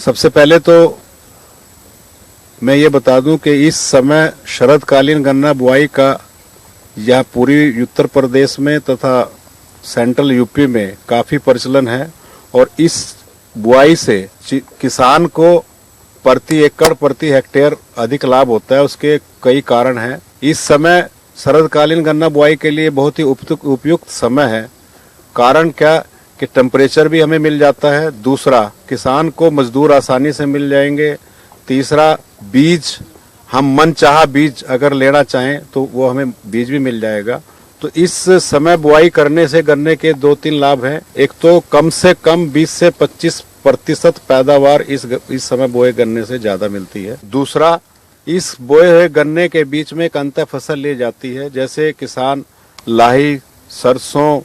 सबसे पहले तो मैं ये बता दूं कि इस समय शरदकालीन गन्ना बुआई का यह पूरी उत्तर प्रदेश में तथा सेंट्रल यूपी में काफी प्रचलन है और इस बुआई से किसान को प्रति एकड़ प्रति हेक्टेयर अधिक लाभ होता है। उसके कई कारण हैं। इस समय शरदकालीन गन्ना बुआई के लिए बहुत ही उपयुक्त समय है। कारण क्या कि टेम्परेचर भी हमें मिल जाता है। दूसरा, किसान को मजदूर आसानी से मिल जाएंगे। तीसरा, बीज हम मनचाहा बीज अगर लेना चाहें तो वो हमें बीज भी मिल जाएगा। तो इस समय बुआई करने से गन्ने के 2-3 लाभ हैं। एक तो कम से कम 20 से 25% पैदावार इस समय बोए गन्ने से ज्यादा मिलती है। दूसरा, इस बोए हुए गन्ने के बीच में एक अंतर फसल ली जाती है। जैसे किसान लाही, सरसों,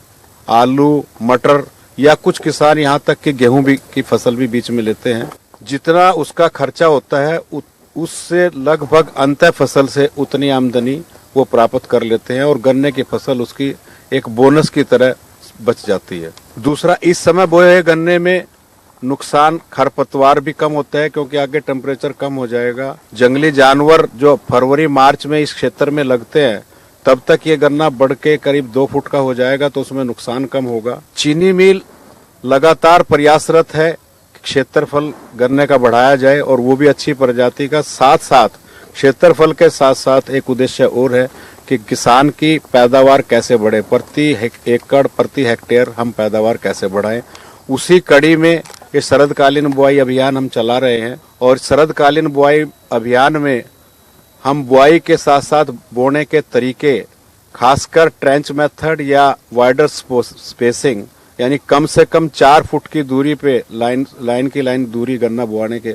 आलू, मटर या कुछ किसान यहाँ तक कि गेहूं की फसल भी बीच में लेते हैं। जितना उसका खर्चा होता है उससे लगभग अंतर फसल से उतनी आमदनी वो प्राप्त कर लेते हैं और गन्ने की फसल उसकी एक बोनस की तरह बच जाती है। दूसरा, इस समय बोए हुए गन्ने में नुकसान खरपतवार भी कम होता है क्योंकि आगे टेम्परेचर कम हो जाएगा। जंगली जानवर जो फरवरी मार्च में इस क्षेत्र में लगते हैं तब तक ये गन्ना बढ़ के करीब 2 फुट का हो जाएगा तो उसमें नुकसान कम होगा। चीनी मिल लगातार प्रयासरत है क्षेत्रफल गन्ने का बढ़ाया जाए और वो भी अच्छी प्रजाति का। साथ साथ क्षेत्रफल के साथ साथ एक उद्देश्य और है कि किसान की पैदावार कैसे बढ़े, प्रति एकड़ प्रति हेक्टेयर हम पैदावार कैसे बढ़ाएं। उसी कड़ी में ये शरदकालीन बुआई अभियान हम चला रहे हैं और शरदकालीन बुआई अभियान में हम बुआई के साथ साथ बोने के तरीके, खासकर ट्रेंच मेथड या वाइडर स्पेसिंग यानी कम से कम 4 फुट की दूरी पे लाइन दूरी गन्ना बुआने के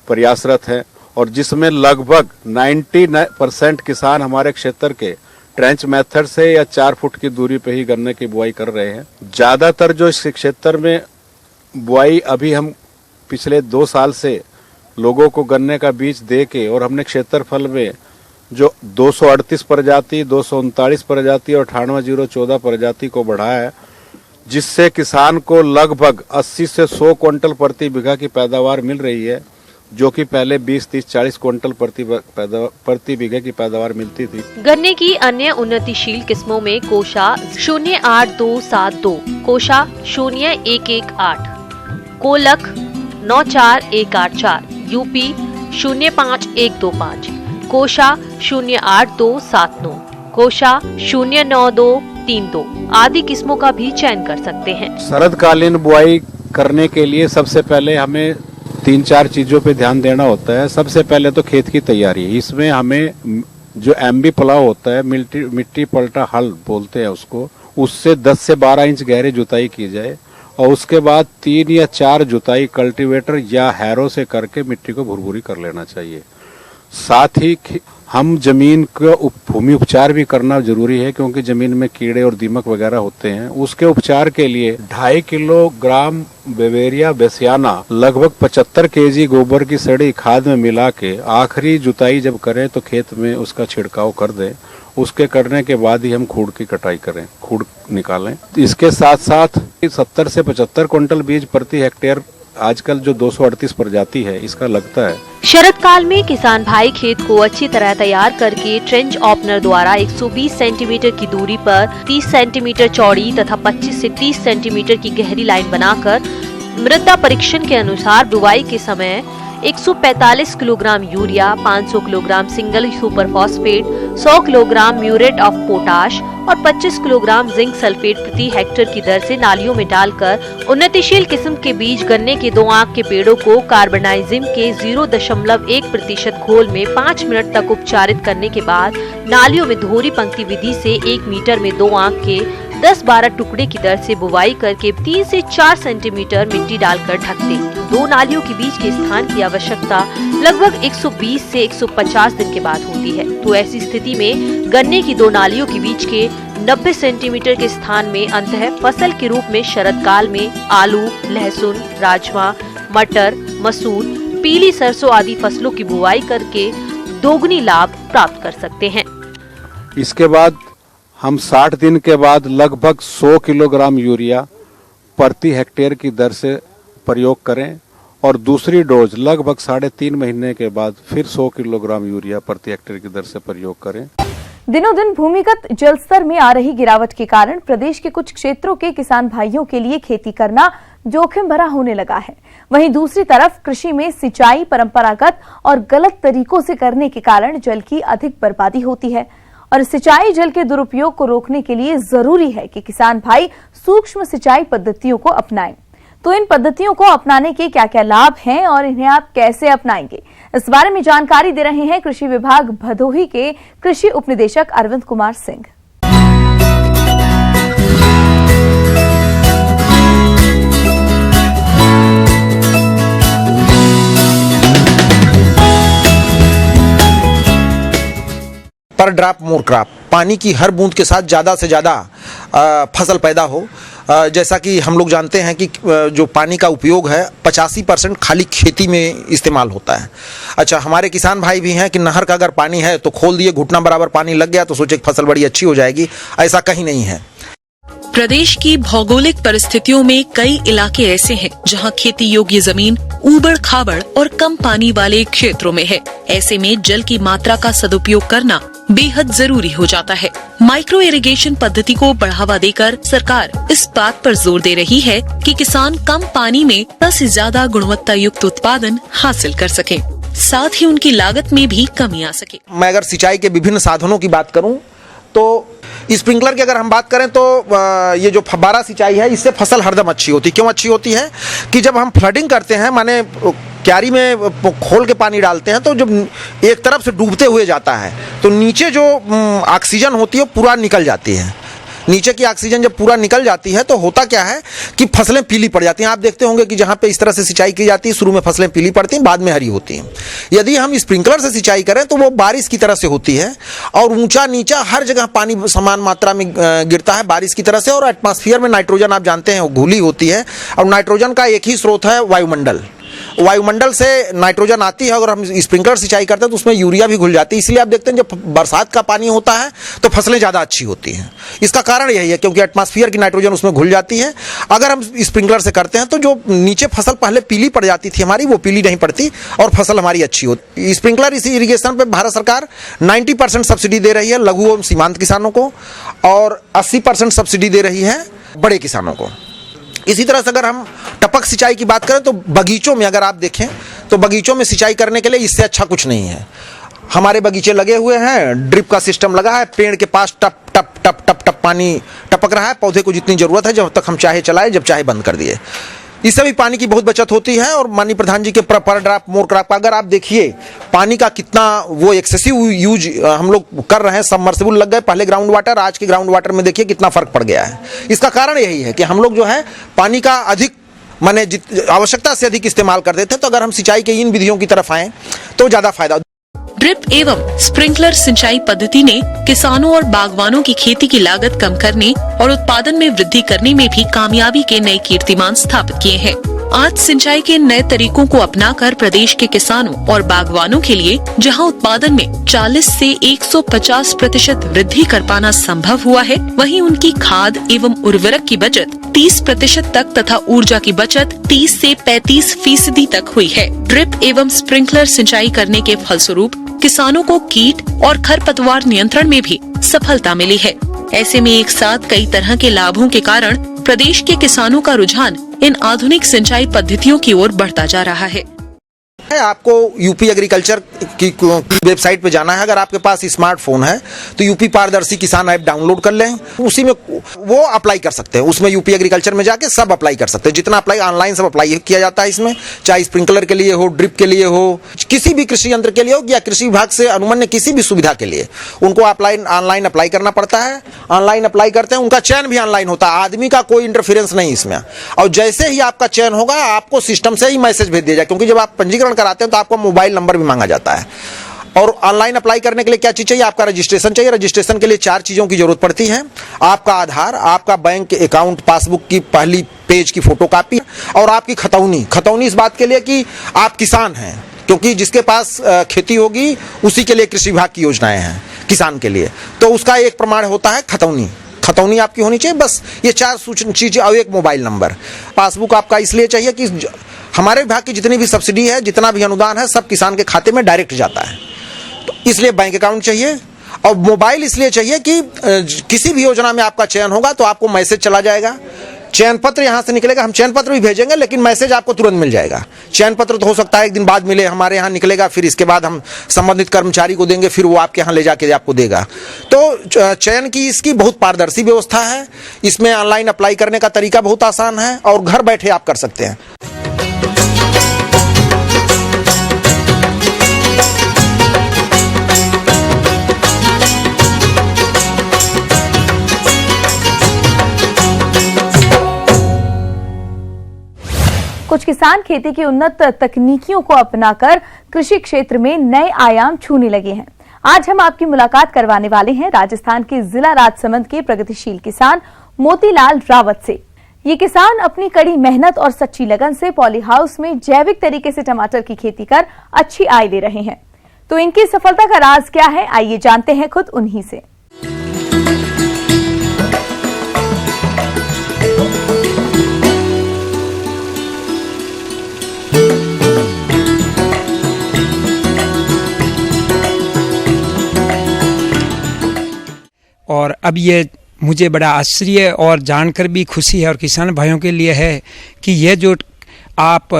प्रयासरत है और जिसमें लगभग 90% किसान हमारे क्षेत्र के ट्रेंच मेथड से या 4 फुट की दूरी पे ही गन्ने की बुआई कर रहे हैं। ज्यादातर जो इस क्षेत्र में बुआई अभी हम पिछले 2 साल से लोगों को गन्ने का बीज दे के और हमने क्षेत्रफल में जो 238 प्रजाति, 239 प्रजाति और 98,014 प्रजाति को बढ़ाया है, जिससे किसान को लगभग 80 से 100 क्विंटल प्रति बीघा की पैदावार मिल रही है, जो कि पहले 20, 30, 40 क्विंटल प्रति बीघे की पैदावार मिलती थी। गन्ने की अन्य उन्नतिशील किस्मों में कोशा 08272, कोशा 0118, कोलक 94184, यूपी 05125, कोशा 08279, कोशा 09232 आदि किस्मों का भी चयन कर सकते हैं। शरदकालीन बुआई करने के लिए सबसे पहले हमें 3-4 चीजों पे ध्यान देना होता है। सबसे पहले तो खेत की तैयारी। इसमें हमें जो एमबी पलाव होता है, मिट्टी पलटा हल बोलते हैं उसको, उससे 10 से 12 इंच गहरी जुताई की जाए और उसके बाद 3 या 4 जुताई कल्टीवेटर या हैरो से करके मिट्टी को भुरभुरी कर लेना चाहिए। साथ ही हम जमीन का भूमि उपचार भी करना जरूरी है क्योंकि जमीन में कीड़े और दीमक वगैरह होते हैं। उसके उपचार के लिए 2.5 किलोग्राम बेवेरिया बेसियाना लगभग 75 केजी गोबर की सड़ी खाद में मिला के आखिरी जुताई जब करें तो खेत में उसका छिड़काव कर दें। उसके करने के बाद ही हम खूड़ की कटाई करें, खूड़ निकालें। इसके साथ साथ 70 से 75 क्विंटल बीज प्रति हेक्टेयर आजकल जो 238 प्रजाति है इसका लगता है। शरद काल में किसान भाई खेत को अच्छी तरह तैयार करके ट्रेंच ओपनर द्वारा 120 सेंटीमीटर की दूरी पर 30 सेंटीमीटर चौड़ी तथा 25 से 30 सेंटीमीटर की गहरी लाइन बनाकर मृदा परीक्षण के अनुसार बुवाई के समय 145 kilogram urea, 500 kilogram single super phosphate, 100 kilogram muriate of potash और 25 किलोग्राम जिंक सल्फेट प्रति हेक्टेयर की दर से नालियों में डालकर उन्नतिशील किस्म के बीज गन्ने के 2 आंख के पेड़ों को कार्बोनाइजिम के 0.1% घोल में 5 मिनट तक उपचारित करने के बाद नालियों में दोहरी पंक्ति विधि से 1 मीटर में 2 आंख के 10-12 टुकड़े की दर से बुवाई करके 3 से 4 सेंटीमीटर मिट्टी डालकर ढक दें। 2 नालियों के बीच के स्थान की आवश्यकता लगभग 120 से 150 दिन के बाद होती है। तो ऐसी स्थिति में गन्ने की 2 नालियों के बीच के 90 सेंटीमीटर के स्थान में अंतः फसल के रूप में शरद काल में आलू, लहसुन, राजमा, मटर, मसूर, पीली सरसों आदि फसलों की बुवाई करके दोगुनी लाभ प्राप्त कर सकते हैं। इसके बाद हम 60 दिन के बाद लगभग 100 किलोग्राम यूरिया प्रति हेक्टेयर की दर से प्रयोग करें और दूसरी डोज लगभग 3.5 महीने के बाद फिर 100 किलोग्राम यूरिया प्रति हेक्टेयर की दर से प्रयोग करें। दिनों दिन भूमिगत जल स्तर में आ रही गिरावट के कारण प्रदेश के कुछ क्षेत्रों के किसान भाइयों के लिए खेती करना जोखिम भरा होने लगा है। वहीं दूसरी तरफ कृषि में सिंचाई परंपरागत और गलत तरीकों से करने के कारण जल की अधिक बर्बादी होती है और सिंचाई जल के दुरुपयोग को रोकने के लिए जरूरी है कि किसान भाई सूक्ष्म सिंचाई पद्धतियों को अपनाएं। तो इन पद्धतियों को अपनाने के क्या क्या लाभ हैं और इन्हें आप कैसे अपनाएंगे, इस बारे में जानकारी दे रहे हैं कृषि विभाग भदोही के कृषि उपनिदेशक अरविंद कुमार सिंह। पर ड्रॉप मोर क्रॉप, पानी की हर बूंद के साथ ज़्यादा से ज़्यादा फसल पैदा हो। जैसा कि हम लोग जानते हैं कि जो पानी का उपयोग है 85% खाली खेती में इस्तेमाल होता है। अच्छा, हमारे किसान भाई भी हैं कि नहर का अगर पानी है तो खोल दिए, घुटना बराबर पानी लग गया तो सोचे कि फसल बड़ी अच्छी हो जाएगी, ऐसा कहीं नहीं है। प्रदेश की भौगोलिक परिस्थितियों में कई इलाके ऐसे हैं जहां खेती योग्य जमीन ऊबड़ खाबड़ और कम पानी वाले क्षेत्रों में है। ऐसे में जल की मात्रा का सदुपयोग करना बेहद जरूरी हो जाता है। माइक्रो इरिगेशन पद्धति को बढ़ावा देकर सरकार इस बात पर जोर दे रही है कि किसान कम पानी में 10 से ज्यादा गुणवत्ता युक्त उत्पादन हासिल कर सकें, साथ ही उनकी लागत में भी कमी आ सके। मैं अगर सिंचाई के विभिन्न साधनों की बात करूं तो स्प्रिंकलर की अगर हम बात करें तो ये जो फव्वारा सिंचाई है इससे फसल हरदम अच्छी होती है। क्यों अच्छी होती है कि जब हम फ्लडिंग करते हैं, माने क्यारी में खोल के पानी डालते हैं तो जब एक तरफ से डूबते हुए जाता है तो नीचे जो ऑक्सीजन होती है पूरा निकल जाती है। नीचे की ऑक्सीजन जब पूरा निकल जाती है तो होता क्या है कि फसलें पीली पड़ जाती हैं। आप देखते होंगे कि जहाँ पे इस तरह से सिंचाई की जाती है शुरू में फसलें पीली पड़ती हैं, बाद में हरी होती हैं। यदि हम स्प्रिंकलर से सिंचाई करें तो वो बारिश की तरह से होती है और ऊंचा नीचा हर जगह पानी समान मात्रा में गिरता है बारिश की तरह से। और एटमॉस्फेयर में नाइट्रोजन आप जानते हैं घुली होती है और नाइट्रोजन का एक ही स्रोत है वायुमंडल। वायुमंडल से नाइट्रोजन आती है, अगर हम स्प्रिंकलर सिंचाई करते हैं तो उसमें यूरिया भी घुल जाती है। इसलिए आप देखते हैं जब बरसात का पानी होता है तो फसलें ज़्यादा अच्छी होती हैं। इसका कारण यही है क्योंकि एटमॉस्फेयर की नाइट्रोजन उसमें घुल जाती है। अगर हम स्प्रिंकलर से करते हैं तो जो नीचे फसल पहले पीली पड़ जाती थी हमारी, वो पीली नहीं पड़ती और फसल हमारी अच्छी होती। स्प्रिंकलर इसी इरीगेशन पर भारत सरकार 90% सब्सिडी दे रही है लघु एवं सीमांत किसानों को और 80% सब्सिडी दे रही है बड़े किसानों को। इसी तरह से अगर हम टपक सिंचाई की बात करें तो बगीचों में अगर आप देखें तो बगीचों में सिंचाई करने के लिए इससे अच्छा कुछ नहीं है। हमारे बगीचे लगे हुए हैं, ड्रिप का सिस्टम लगा है, पेड़ के पास टप टप टप टप टप पानी टपक रहा है। पौधे को जितनी जरूरत है जब तक हम चाहे चलाए, जब चाहे बंद कर दिए। इससे भी पानी की बहुत बचत होती है। और माननीय प्रधान जी के पर ड्रॉप मोर क्रॉप का अगर आप देखिए पानी का कितना वो एक्सेसिव यूज हम लोग कर रहे हैं। सबमर्सिबल लग गए पहले ग्राउंड वाटर, आज के ग्राउंड वाटर में देखिए कितना फर्क पड़ गया है। इसका कारण यही है कि हम लोग जो है पानी का अधिक माने आवश्यकता से अधिक इस्तेमाल करते थे। तो अगर हम सिंचाई के इन विधियों की तरफ आए तो ज्यादा फायदा। ड्रिप एवं स्प्रिंकलर सिंचाई पद्धति ने किसानों और बागवानों की खेती की लागत कम करने और उत्पादन में वृद्धि करने में भी कामयाबी के नए कीर्तिमान स्थापित किए हैं। आज सिंचाई के नए तरीकों को अपनाकर प्रदेश के किसानों और बागवानों के लिए जहां उत्पादन में 40 से 150% वृद्धि कर पाना संभव हुआ है, वहीं उनकी खाद एवं उर्वरक की बचत 30% तक तथा ऊर्जा की बचत 30 से 35% तक हुई है। ड्रिप एवं स्प्रिंकलर सिंचाई करने के फलस्वरूप किसानों को कीट और खरपतवार नियंत्रण में भी सफलता मिली है। ऐसे में एक साथ कई तरह के लाभों के कारण प्रदेश के किसानों का रुझान इन आधुनिक सिंचाई पद्धतियों की ओर बढ़ता जा रहा है। आपको यूपी एग्रीकल्चर की वेबसाइट पे जाना है। अगर आपके पास स्मार्टफोन है तो यूपी पारदर्शी किसान ऐप डाउनलोड कर लें, उसी में वो अप्लाई कर सकते हैं। उसमें यूपी एग्रीकल्चर में जाके सब अप्लाई कर सकते हैं। जितना अप्लाई ऑनलाइन सब अप्लाई किया जाता है इसमें, चाहे स्प्रिंकलर के लिए हो, ड्रिप के लिए हो, किसी भी कृषि यंत्र के लिए हो या कृषि विभाग से अनुमन्य किसी भी सुविधा के लिए उनको ऑनलाइन अप्लाई करना पड़ता है। ऑनलाइन अप्लाई करते हैं, उनका चयन भी ऑनलाइन होता है। आदमी का कोई इंटरफेरेंस नहीं इसमें। और जैसे ही आपका चयन होगा आपको सिस्टम से ही मैसेज भेज दिया जाए, क्योंकि जब आप पंजीकरण कराते हैं तो आपका मोबाइल नंबर भी मांगा जाता है। और ऑनलाइन अप्लाई करने के लिए क्या चीज चाहिए? आपका रजिस्ट्रेशन चाहिए। रजिस्ट्रेशन के लिए 4 चीजों की जरूरत पड़ती है। आपका आधार, आपका बैंक अकाउंट पासबुक की पहली पेज की फोटोकॉपी और आपकी खतौनी इस बात के लिए कि आप किसान हैं, क्योंकि जिसके पास खेती होगी उसी के लिए कृषि विभाग की योजनाएं हैं किसान के लिए। तो उसका एक प्रमाण होता है खतौनी आपकी होनी चाहिए। बस ये 4 चीजें और एक मोबाइल नंबर। पासबुक आपका इसलिए चाहिए कि हमारे विभाग की जितनी भी सब्सिडी है, जितना भी अनुदान है, सब किसान के खाते में डायरेक्ट जाता है। तो इसलिए बैंक अकाउंट चाहिए और मोबाइल इसलिए चाहिए कि किसी भी योजना में आपका चयन होगा तो आपको मैसेज चला जाएगा, चयन पत्र यहाँ से निकलेगा, हम चयन पत्र भी भेजेंगे लेकिन मैसेज आपको तुरंत मिल जाएगा। चयन पत्र तो हो सकता है एक दिन बाद मिले, हमारे यहाँ निकलेगा, फिर इसके बाद हम संबंधित कर्मचारी को देंगे, फिर वो आपके यहाँ ले जाके आपको देगा। तो चयन की इसकी बहुत पारदर्शी व्यवस्था है, इसमें ऑनलाइन अप्लाई करने का तरीका बहुत आसान है और घर बैठे आप कर सकते हैं। कुछ किसान खेती की उन्नत तकनीकियों को अपनाकर कृषि क्षेत्र में नए आयाम छूने लगे हैं। आज हम आपकी मुलाकात करवाने वाले हैं राजस्थान के जिला राजसमंद के प्रगतिशील किसान मोतीलाल रावत से। ये किसान अपनी कड़ी मेहनत और सच्ची लगन से पॉली हाउस में जैविक तरीके से टमाटर की खेती कर अच्छी आय ले रहे हैं। तो इनकी सफलता का राज क्या है, आइए जानते हैं खुद उन्हीं से। और अब ये मुझे बड़ा आश्चर्य और जानकर भी खुशी है और किसान भाइयों के लिए है कि ये जो आप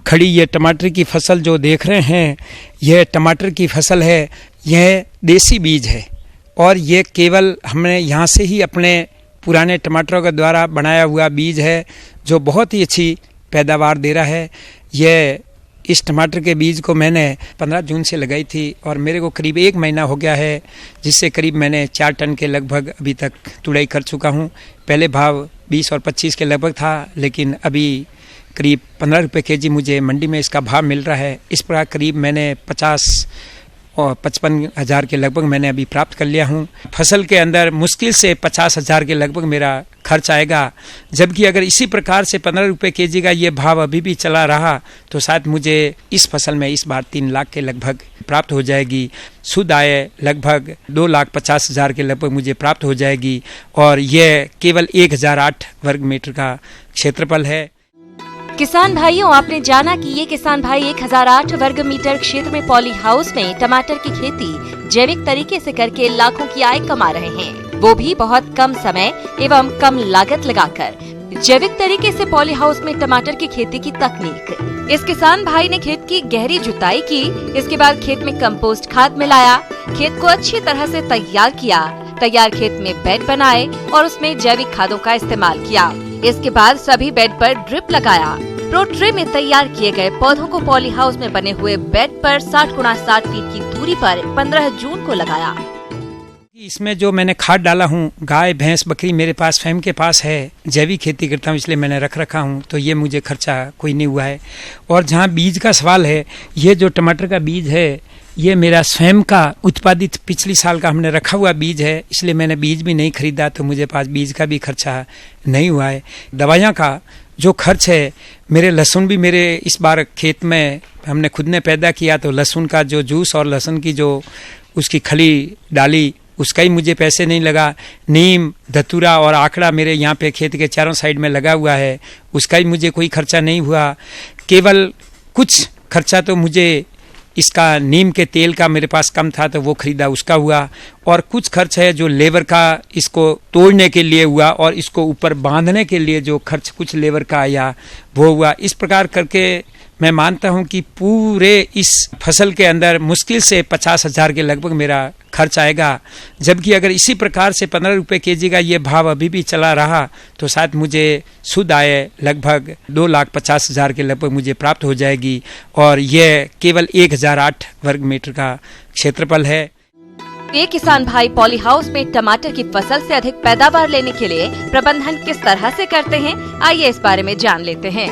खड़ी ये टमाटर की फसल जो देख रहे हैं, यह टमाटर की फसल है, यह देसी बीज है और ये केवल हमने यहाँ से ही अपने पुराने टमाटरों के द्वारा बनाया हुआ बीज है जो बहुत ही अच्छी पैदावार दे रहा है। यह इस टमाटर के बीज को मैंने 15 जून से लगाई थी और मेरे को करीब 1 महीना हो गया है, जिससे करीब मैंने 4 टन के लगभग अभी तक तुड़ाई कर चुका हूँ। पहले भाव 20 और 25 के लगभग था, लेकिन अभी करीब 15 रुपये kg मुझे मंडी में इसका भाव मिल रहा है। इस प्रकार करीब मैंने 50 और 55 हज़ार के लगभग मैंने अभी प्राप्त कर लिया हूँ। फसल के अंदर मुश्किल से 50 हज़ार के लगभग मेरा खर्च आएगा, जबकि अगर इसी प्रकार से 15 रुपये kg का ये भाव अभी भी चला रहा तो शायद मुझे इस फसल में इस बार 3 लाख के लगभग प्राप्त हो जाएगी। शुद्ध आय लगभग 2,50,000 के लगभग मुझे प्राप्त हो जाएगी और यह केवल 1008 वर्ग मीटर का क्षेत्रफल है। किसान भाइयों, आपने जाना कि ये किसान भाई 1008 वर्ग मीटर क्षेत्र में पॉली हाउस में टमाटर की खेती जैविक तरीके से करके लाखों की आय कमा रहे हैं, वो भी बहुत कम समय एवं कम लागत लगाकर। जैविक तरीके से पॉली हाउस में टमाटर की खेती की तकनीक। इस किसान भाई ने खेत की गहरी जुताई की, इसके बाद खेत में कंपोस्ट खाद मिलाया, खेत को अच्छी तरह से तैयार किया, तैयार खेत में बेड बनाए और उसमें जैविक खादों का इस्तेमाल किया। इसके बाद सभी बेड पर ड्रिप लगाया। प्रो ट्रे में तैयार किए गए पौधों को पॉली हाउस में बने हुए बेड पर 60 × 60 फीट की दूरी पर 15 जून को लगाया। इसमें जो मैंने खाद डाला हूँ, गाय भैंस बकरी मेरे पास फैम के पास है, जैविक खेती करता हूँ इसलिए मैंने रखा हूँ, तो ये मुझे खर्चा कोई नहीं हुआ है। और जहाँ बीज का सवाल है, ये जो टमाटर का बीज है ये मेरा स्वयं का उत्पादित पिछले साल का हमने रखा हुआ बीज है, इसलिए मैंने बीज भी नहीं खरीदा, तो मुझे पास बीज का भी खर्चा नहीं हुआ है। दवाइयाँ का जो खर्च है, मेरे लहसुन भी मेरे इस बार खेत में हमने खुद ने पैदा किया, तो लहसुन का जो जूस और लहसुन की जो उसकी खली डाली उसका ही मुझे पैसे नहीं लगा। नीम, धतूरा और आकड़ा मेरे यहाँ पे खेत के चारों साइड में लगा हुआ है, उसका ही मुझे कोई खर्चा नहीं हुआ। केवल कुछ खर्चा तो मुझे इसका नीम के तेल का मेरे पास कम था तो वो खरीदा, उसका हुआ। और कुछ खर्च है जो लेबर का इसको तोड़ने के लिए हुआ और इसको ऊपर बांधने के लिए जो खर्च कुछ लेबर का आया वो हुआ। इस प्रकार करके मैं मानता हूं कि पूरे इस फसल के अंदर मुश्किल से 50,000 के लगभग मेरा खर्च आएगा, जबकि अगर इसी प्रकार से 15 रुपये kg का ये भाव अभी भी चला रहा तो शायद मुझे शुद्ध आय लगभग 2,50,000 के लगभग मुझे प्राप्त हो जाएगी और यह केवल 1008 वर्ग मीटर का क्षेत्रफल है। ये किसान भाई पॉली हाउस में टमाटर की फसल से अधिक पैदावार लेने के लिए प्रबंधन किस तरह से करते हैं, आइए इस बारे में जान लेते हैं।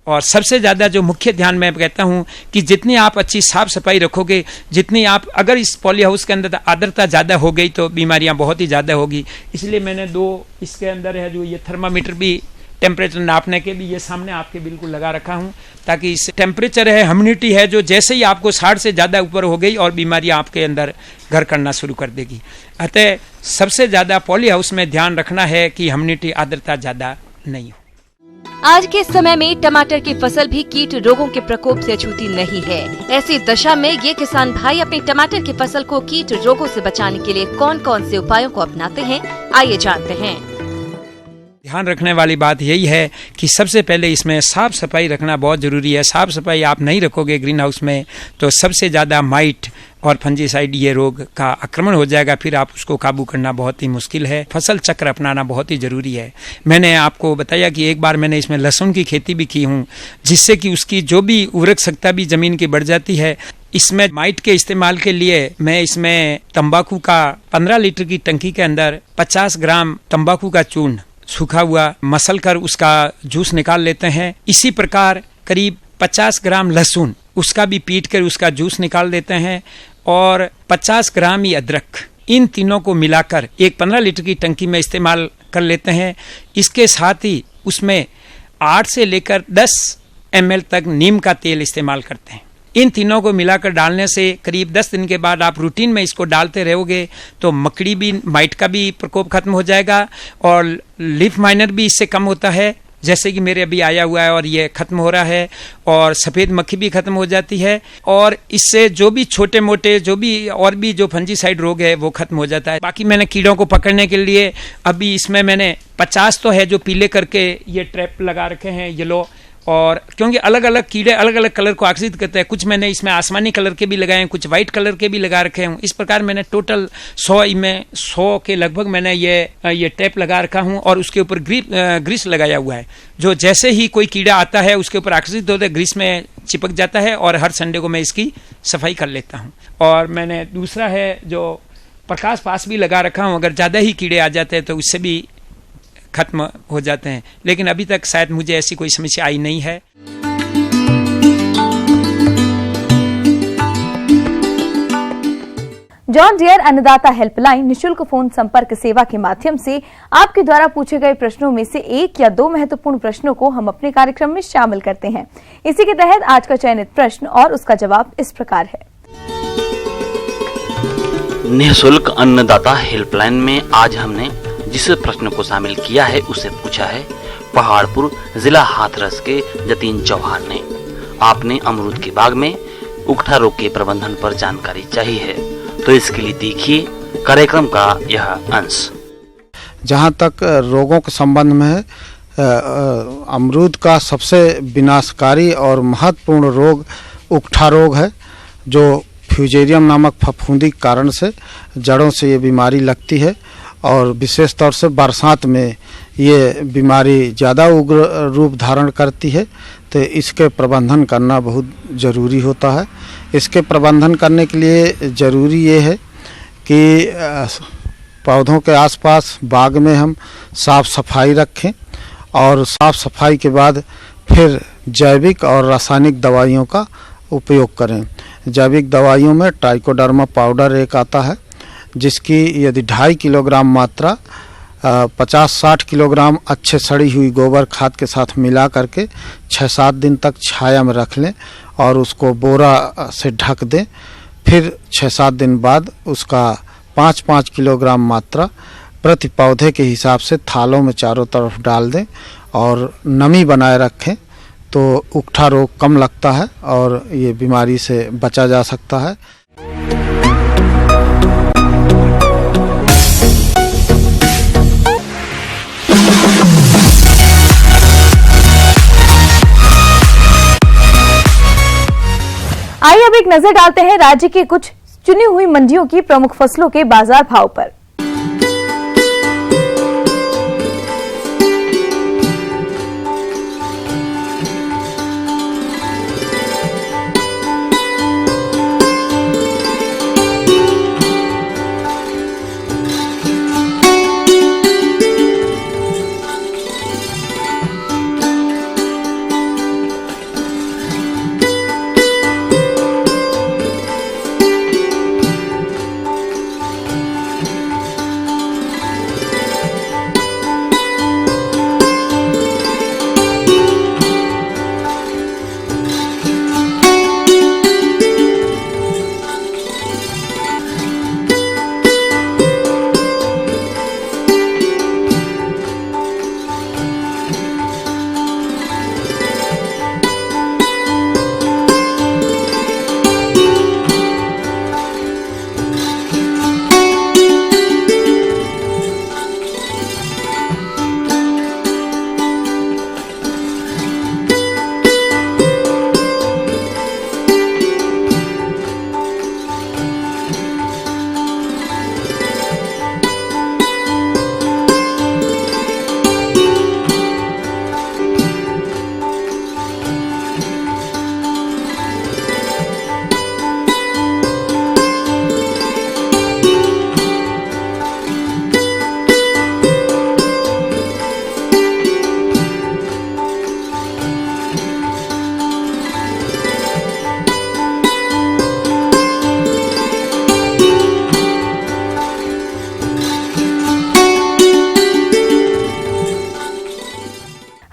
और सबसे ज़्यादा जो मुख्य ध्यान मैं कहता हूँ कि जितनी आप अच्छी साफ सफाई रखोगे, जितनी आप अगर इस पॉली हाउस के अंदर आर्द्रता ज़्यादा हो गई तो बीमारियाँ बहुत ही ज़्यादा होगी। इसलिए मैंने 2 इसके अंदर है जो ये थर्मामीटर भी टेम्परेचर नापने के भी ये सामने आपके बिल्कुल लगा रखा हूँ, ताकि इस टेम्परेचर है, ह्यूमिडिटी है, जो जैसे ही आपको 60 से ज़्यादा ऊपर हो गई और बीमारियाँ आपके अंदर घर करना शुरू कर देगी। अतः सबसे ज़्यादा पॉली हाउस में ध्यान रखना है कि ह्यूमिडिटी आर्द्रता ज़्यादा नहीं हो। आज के समय में टमाटर की फसल भी कीट रोगों के प्रकोप से अछूती नहीं है। ऐसी दशा में ये किसान भाई अपनी टमाटर की फसल को कीट रोगों से बचाने के लिए कौन कौन से उपायों को अपनाते हैं, आइए जानते हैं। ध्यान रखने वाली बात यही है कि सबसे पहले इसमें साफ सफाई रखना बहुत ज़रूरी है। साफ सफाई आप नहीं रखोगे ग्रीन हाउस में तो सबसे ज़्यादा माइट और फंजीसाइड ये रोग का आक्रमण हो जाएगा, फिर आप उसको काबू करना बहुत ही मुश्किल है। फसल चक्र अपनाना बहुत ही ज़रूरी है। मैंने आपको बताया कि एक बार मैंने इसमें लहसुन की खेती भी की हूँ, जिससे कि उसकी जो भी उर्वरक क्षमता भी ज़मीन की बढ़ जाती है। इसमें माइट के इस्तेमाल के लिए मैं इसमें तंबाकू का 15 लीटर की टंकी के अंदर 50 ग्राम तंबाकू का चूर्ण सूखा हुआ मसल कर उसका जूस निकाल लेते हैं। इसी प्रकार करीब 50 ग्राम लहसुन उसका भी पीट कर उसका जूस निकाल देते हैं और 50 ग्राम ही अदरक, इन तीनों को मिलाकर एक 15 लीटर की टंकी में इस्तेमाल कर लेते हैं। इसके साथ ही उसमें 8 से लेकर 10 ml तक नीम का तेल इस्तेमाल करते हैं। इन तीनों को मिलाकर डालने से करीब 10 दिन के बाद आप रूटीन में इसको डालते रहोगे तो मकड़ी भी, माइट का भी प्रकोप खत्म हो जाएगा और लीफ माइनर भी इससे कम होता है, जैसे कि मेरे अभी आया हुआ है और ये खत्म हो रहा है, और सफ़ेद मक्खी भी खत्म हो जाती है और इससे जो भी छोटे मोटे जो भी और भी जो फंजीसाइड रोग है वो खत्म हो जाता है। बाकी मैंने कीड़ों को पकड़ने के लिए अभी इसमें मैंने 50 तो है जो पीले करके ये ट्रैप लगा रखे हैं येलो, और क्योंकि अलग अलग कीड़े अलग अलग कलर को आकर्षित करते हैं, कुछ मैंने इसमें आसमानी कलर के भी लगाए हैं, कुछ वाइट कलर के भी लगा रखे हूँ। इस प्रकार मैंने टोटल 100 के लगभग मैंने ये टैप लगा रखा हूँ और उसके ऊपर ग्रीस लगाया हुआ है, जो जैसे ही कोई कीड़ा आता है उसके ऊपर आकर्षित होता है, ग्रीस में चिपक जाता है और हर संडे को मैं इसकी सफाई कर लेता हूँ। और मैंने दूसरा है जो प्रकाश पास भी लगा रखा हूँ, अगर ज़्यादा ही कीड़े आ जाते हैं तो उससे भी खत्म हो जाते हैं, लेकिन अभी तक शायद मुझे ऐसी कोई समस्या आई नहीं है। जॉन डियर अन्नदाता हेल्पलाइन निशुल्क फोन संपर्क सेवा के माध्यम से आपके द्वारा पूछे गए प्रश्नों में से 1 या 2 महत्वपूर्ण प्रश्नों को हम अपने कार्यक्रम में शामिल करते हैं। इसी के तहत आज का चयनित प्रश्न और उसका जवाब इस प्रकार है। निःशुल्क अन्नदाता हेल्पलाइन में आज हमने जिस प्रश्न को शामिल किया है उसे पूछा है पहाड़पुर जिला हाथरस के जतीन चौहान ने। आपने अमरूद के बाग में उकठा रोग के प्रबंधन पर जानकारी चाहिए है, तो इसके लिए देखिए कार्यक्रम का यह अंश। जहाँ तक रोगों के संबंध में है, अमरूद का सबसे विनाशकारी और महत्वपूर्ण रोग उकठा रोग है, जो फ्यूजेरियम नामक फफूंदी के कारण से जड़ों से ये बीमारी लगती है और विशेष तौर से बरसात में ये बीमारी ज़्यादा उग्र रूप धारण करती है। तो इसके प्रबंधन करना बहुत ज़रूरी होता है। इसके प्रबंधन करने के लिए ज़रूरी ये है कि पौधों के आसपास बाग में हम साफ़ सफाई रखें और साफ़ सफाई के बाद फिर जैविक और रासायनिक दवाइयों का उपयोग करें। जैविक दवाइयों में ट्राइकोडर्मा पाउडर एक आता है, जिसकी यदि 2.5 किलोग्राम मात्रा 50-60 किलोग्राम अच्छे सड़ी हुई गोबर खाद के साथ मिला करके 6-7 दिन तक छाया में रख लें और उसको बोरा से ढक दें। फिर 6-7 दिन बाद उसका 5-5 किलोग्राम मात्रा प्रति पौधे के हिसाब से थालों में चारों तरफ डाल दें और नमी बनाए रखें, तो उकठा रोग कम लगता है और ये बीमारी से बचा जा सकता है। आइए अब एक नजर डालते हैं राज्य की कुछ चुनी हुई मंडियों की प्रमुख फसलों के बाजार भाव पर।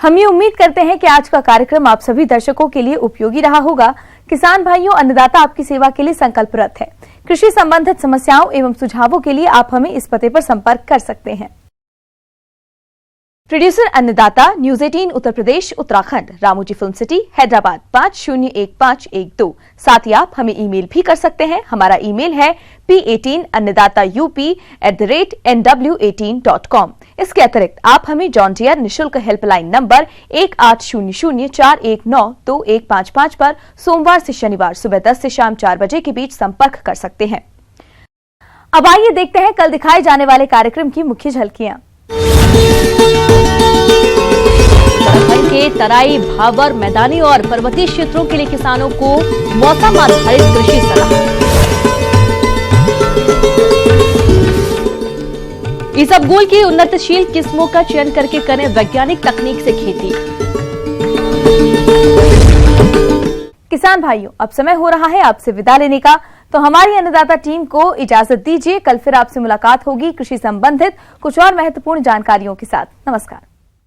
हम ये उम्मीद करते हैं कि आज का कार्यक्रम आप सभी दर्शकों के लिए उपयोगी रहा होगा। किसान भाइयों, अन्नदाता आपकी सेवा के लिए संकल्परत है। कृषि संबंधित समस्याओं एवं सुझावों के लिए आप हमें इस पते पर संपर्क कर सकते हैं। प्रोड्यूसर अन्नदाता, news 18 Uttar Pradesh Uttarakhand, Ramoji film city, Hyderabad 501512। साथ ही आप हमें ईमेल भी कर सकते हैं। हमारा ईमेल है p18annadata@nw18.com। इसके अतिरिक्त आप हमें जॉन डियर निशुल्क हेल्पलाइन नंबर 180041922155 पर सोमवार से शनिवार सुबह 10 से शाम 4 बजे के बीच संपर्क कर सकते हैं। अब आइए देखते हैं कल दिखाए जाने वाले कार्यक्रम की मुख्य झलकियां। उत्तराखंड के तराई, भाबर, मैदानी और पर्वतीय क्षेत्रों के लिए किसानों को मौसम आधारित कृषि सलाह। इसबगोल की उन्नतशील किस्मों का चयन करके करें वैज्ञानिक तकनीक से खेती। किसान भाइयों, अब समय हो रहा है आपसे विदा लेने का, तो हमारी अन्नदाता टीम को इजाजत दीजिए। कल फिर आपसे मुलाकात होगी कृषि संबंधित कुछ और महत्वपूर्ण जानकारियों के साथ। नमस्कार।